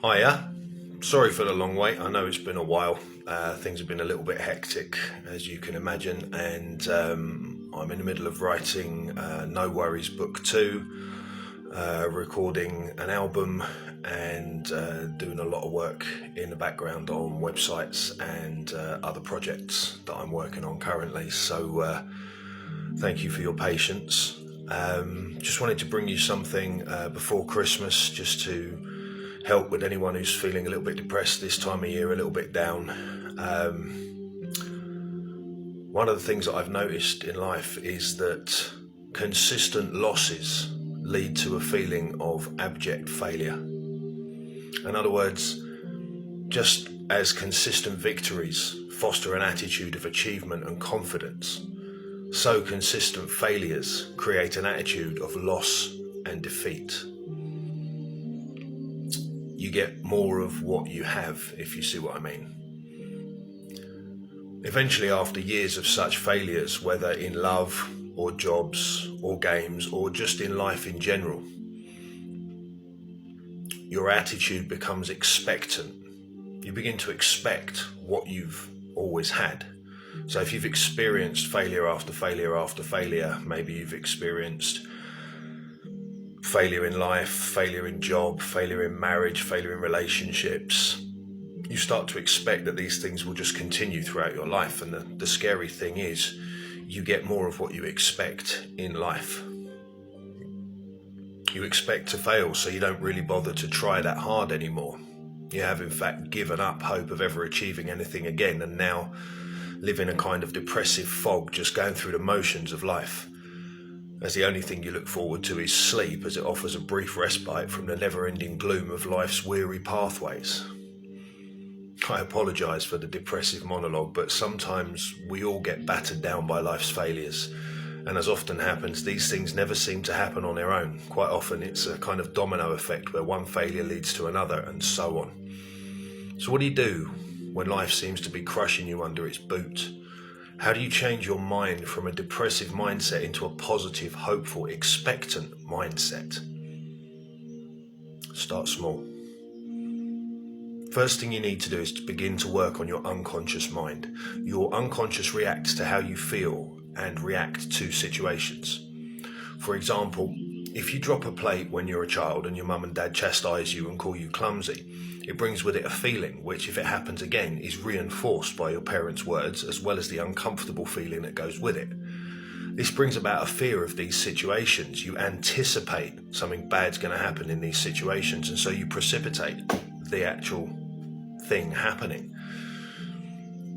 Hiya. Sorry for the long wait. I know it's been a while. Things have been a little bit hectic, as you can imagine, and I'm in the middle of writing No Worries Book 2, recording an album, and doing a lot of work in the background on websites and other projects that I'm working on currently. So thank you for your patience. Just wanted to bring you something before Christmas, just to help with anyone who's feeling a little bit depressed this time of year, a little bit down. One of the things that I've noticed in life is that consistent losses lead to a feeling of abject failure. In other words, just as consistent victories foster an attitude of achievement and confidence, so consistent failures create an attitude of loss and defeat. You get more of what you have, if you see what I mean. Eventually, after years of such failures, whether in love or jobs or games or just in life in general, your attitude becomes expectant. You begin to expect what you've always had. So if you've experienced failure after failure after failure, maybe you've experienced failure in life, failure in job, failure in marriage, failure in relationships, you start to expect that these things will just continue throughout your life. And the scary thing is, you get more of what you expect in life. You expect to fail, so you don't really bother to try that hard anymore. You have in fact given up hope of ever achieving anything again, and now live in a kind of depressive fog, just going through the motions of life, as the only thing you look forward to is sleep, as it offers a brief respite from the never-ending gloom of life's weary pathways. I apologise for the depressive monologue, but sometimes we all get battered down by life's failures, and as often happens, these things never seem to happen on their own. Quite often it's a kind of domino effect where one failure leads to another, and so on. So what do you do when life seems to be crushing you under its boot? How do you change your mind from a depressive mindset into a positive, hopeful, expectant mindset? Start small. First thing you need to do is to begin to work on your unconscious mind. Your unconscious reacts to how you feel and react to situations. For example, if you drop a plate when you're a child and your mum and dad chastise you and call you clumsy, it brings with it a feeling which, if it happens again, is reinforced by your parents' words, as well as the uncomfortable feeling that goes with it. This brings about a fear of these situations. You anticipate something bad's going to happen in these situations, and so you precipitate the actual thing happening.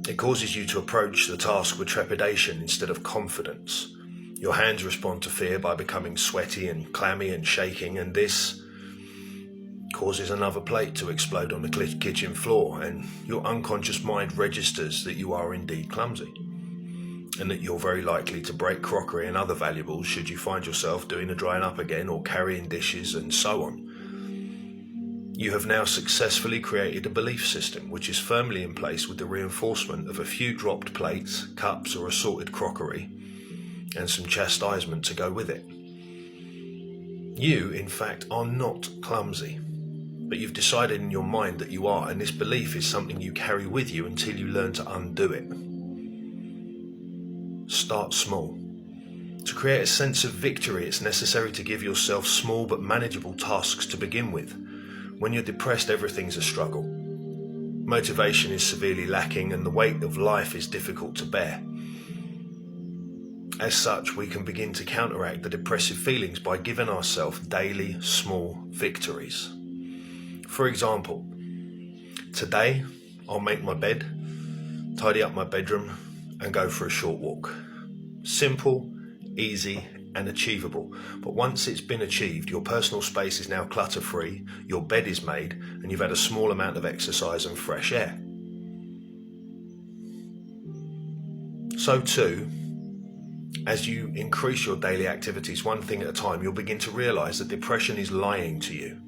It causes you to approach the task with trepidation instead of confidence. Your hands respond to fear by becoming sweaty and clammy and shaking, and this causes another plate to explode on the kitchen floor, and your unconscious mind registers that you are indeed clumsy, and that you're very likely to break crockery and other valuables should you find yourself doing the drying up again or carrying dishes and so on. You have now successfully created a belief system which is firmly in place with the reinforcement of a few dropped plates, cups or assorted crockery, and some chastisement to go with it. You, in fact, are not clumsy, but you've decided in your mind that you are, and this belief is something you carry with you until you learn to undo it. Start small. To create a sense of victory, it's necessary to give yourself small but manageable tasks to begin with. When you're depressed, everything's a struggle. Motivation is severely lacking, and the weight of life is difficult to bear. As such, we can begin to counteract the depressive feelings by giving ourselves daily small victories. For example, today I'll make my bed, tidy up my bedroom, and go for a short walk. Simple, easy, and achievable. But once it's been achieved, your personal space is now clutter-free, your bed is made, and you've had a small amount of exercise and fresh air. So too, as you increase your daily activities one thing at a time, you'll begin to realise that depression is lying to you.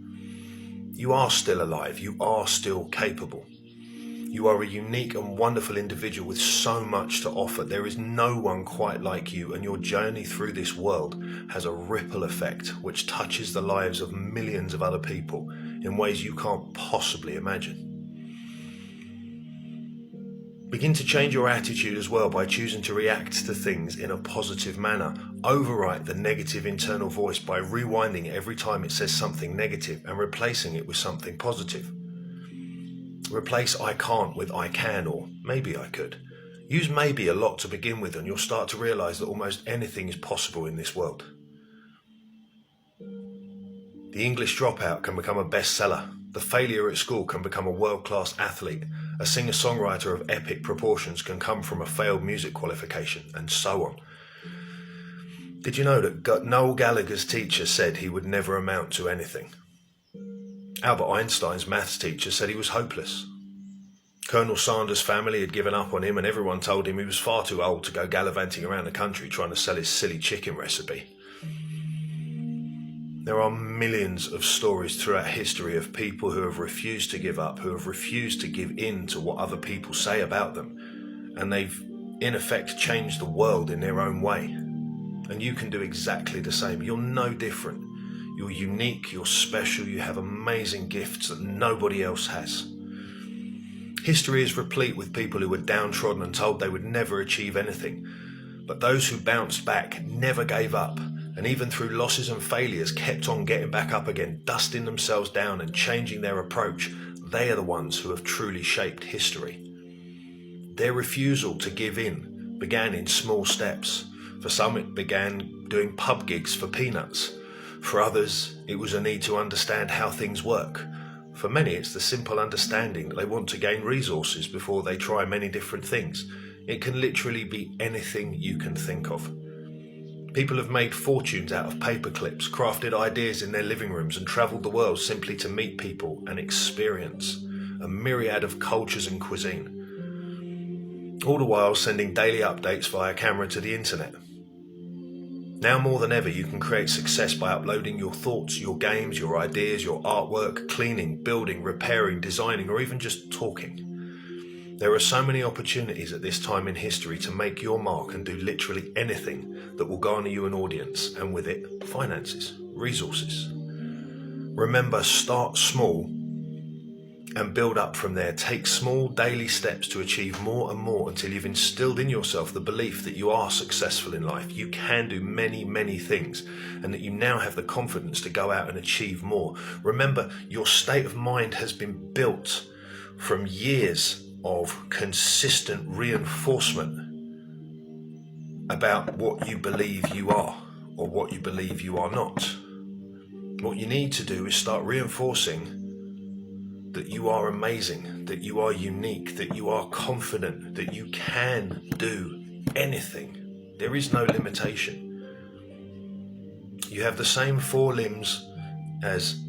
You are still alive. You are still capable. You are a unique and wonderful individual with so much to offer. There is no one quite like you, and your journey through this world has a ripple effect which touches the lives of millions of other people in ways you can't possibly imagine. Begin to change your attitude as well by choosing to react to things in a positive manner. Overwrite the negative internal voice by rewinding every time it says something negative and replacing it with something positive. Replace I can't with I can or maybe I could. Use maybe a lot to begin with, and you'll start to realize that almost anything is possible in this world. The English dropout can become a bestseller. The failure at school can become a world-class athlete. A singer-songwriter of epic proportions can come from a failed music qualification, and so on. Did you know that Noel Gallagher's teacher said he would never amount to anything? Albert Einstein's maths teacher said he was hopeless. Colonel Sanders' family had given up on him, and everyone told him he was far too old to go gallivanting around the country trying to sell his silly chicken recipe. There are millions of stories throughout history of people who have refused to give up, who have refused to give in to what other people say about them, and they've in effect changed the world in their own way. And you can do exactly the same. You're no different. You're unique, you're special, you have amazing gifts that nobody else has. History is replete with people who were downtrodden and told they would never achieve anything. But those who bounced back never gave up, and even through losses and failures kept on getting back up again, dusting themselves down and changing their approach. They are the ones who have truly shaped history. Their refusal to give in began in small steps. For some it began doing pub gigs for peanuts. For others it was a need to understand how things work. For many it's the simple understanding that they want to gain resources before they try many different things. It can literally be anything you can think of. People have made fortunes out of paper clips, crafted ideas in their living rooms, and travelled the world simply to meet people and experience a myriad of cultures and cuisine. All the while sending daily updates via camera to the internet. Now more than ever, you can create success by uploading your thoughts, your games, your ideas, your artwork, cleaning, building, repairing, designing, or even just talking. There are so many opportunities at this time in history to make your mark and do literally anything that will garner you an audience, and with it, finances, resources. Remember, start small and build up from there. Take small daily steps to achieve more and more until you've instilled in yourself the belief that you are successful in life. You can do many, many things, and that you now have the confidence to go out and achieve more. Remember, your state of mind has been built from years of consistent reinforcement about what you believe you are or what you believe you are not. What you need to do is start reinforcing that you are amazing, that you are unique, that you are confident, that you can do anything. There is no limitation. You have the same 4 limbs as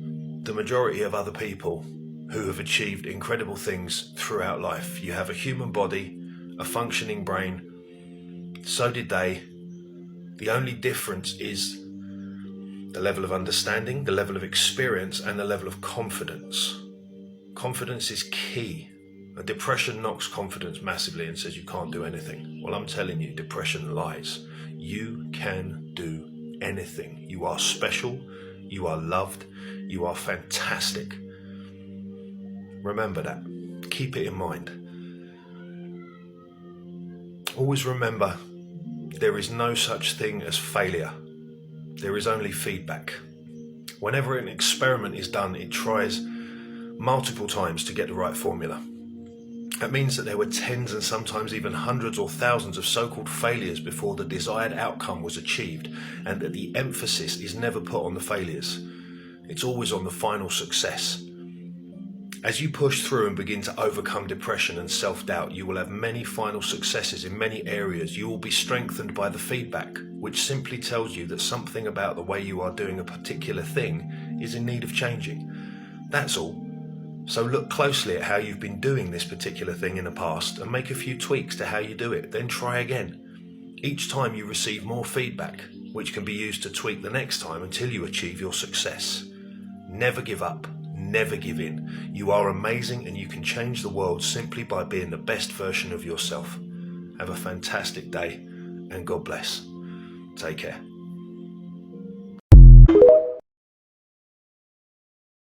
the majority of other people who have achieved incredible things throughout life. You have a human body, a functioning brain. So did they. The only difference is the level of understanding, the level of experience, and the level of confidence. Confidence is key. Depression knocks confidence massively and says you can't do anything. Well, I'm telling you, depression lies. You can do anything. You are special. You are loved. You are fantastic. Remember that. Keep it in mind. Always remember, there is no such thing as failure. There is only feedback. Whenever an experiment is done, it tries multiple times to get the right formula. That means that there were tens and sometimes even hundreds or thousands of so-called failures before the desired outcome was achieved, and that the emphasis is never put on the failures. It's always on the final success. As you push through and begin to overcome depression and self-doubt, you will have many final successes in many areas. You will be strengthened by the feedback, which simply tells you that something about the way you are doing a particular thing is in need of changing. That's all. So look closely at how you've been doing this particular thing in the past and make a few tweaks to how you do it, then try again. Each time you receive more feedback, which can be used to tweak the next time until you achieve your success. Never give up, never give in. You are amazing and you can change the world simply by being the best version of yourself. Have a fantastic day and God bless. Take care.